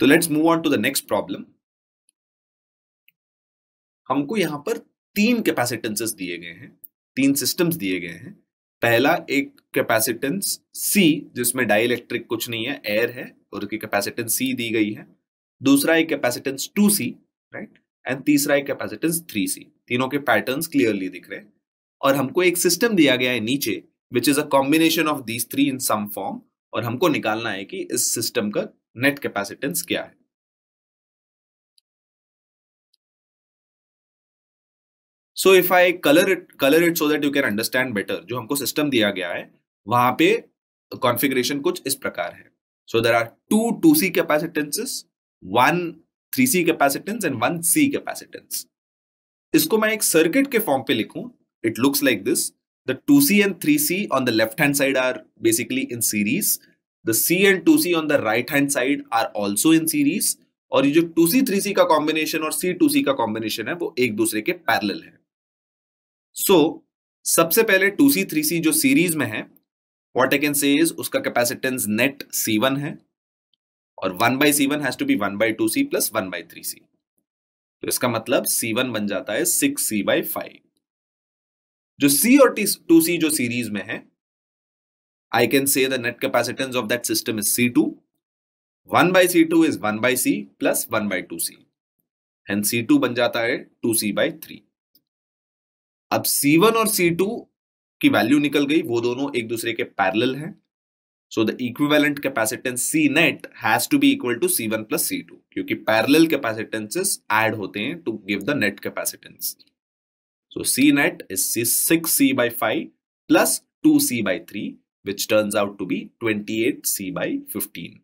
तो let's move on to the next problem. हमको यहां पर 3 कैपेसिटेंसेस दिए गए हैं, 3 सिस्टम्स दिए गए हैं। पहला एक कैपेसिटेंस C जिसमें डाइलेक्ट्रिक कुछ नहीं है, एयर है, और उसकी कैपेसिटेंस C दी गई है। दूसरा एक कैपेसिटेंस 2C, राइट, एंड तीसरा एक कैपेसिटेंस 3C। तीनों के पैटर्न्स क्लियरली दिख रहे हैं और हमको एक सिस्टम दिया गया है नीचे which is a combination of these 3 in some form, और हमको निकालना है कि इस सिस्टम का नेट कैपेसिटेंस क्या है। So if I color it so that you can understand better, जो हमको सिस्टम दिया गया है वहां पे कॉन्फ़िगरेशन कुछ इस प्रकार है। So there are 2 2C capacitances, 1 3C capacitance and 1 C capacitance. इसको मैं एक सर्किट के फॉर्म पे लिखूं, it looks like this. The 2C and 3C on the left hand side are basically in series. The C and 2C on the right hand side are also in series. और ये जो 2C 3C का combination और C 2C का combination है वो एक दूसरे के पैरेलल है। सो सबसे पहले 2C 3C जो सीरीज में है, what I can say is उसका कैपेसिटेंस नेट C1 है, और 1/C1 has to B 1/2C plus 1/3C। तो इसका मतलब C1 बन जाता है 6C/5। जो C और 2C जो सीरीज में है, I can say the net capacitance of that system is C2। 1/C2 is 1/C plus 1/2C, and C2 बन जाता है 2C/3। अब C1 और C2 की वैल्यू निकल गई, वो दोनों एक दूसरे के पैरेलल हैं। So the equivalent capacitance C net has to be equal to C1 plus C2, क्योंकि पैरेलल कैपेसिटेंसेस ऐड होते हैं to give the net capacitance. So C net is 6C/5 plus 2C/3 which turns out to be 28C/15।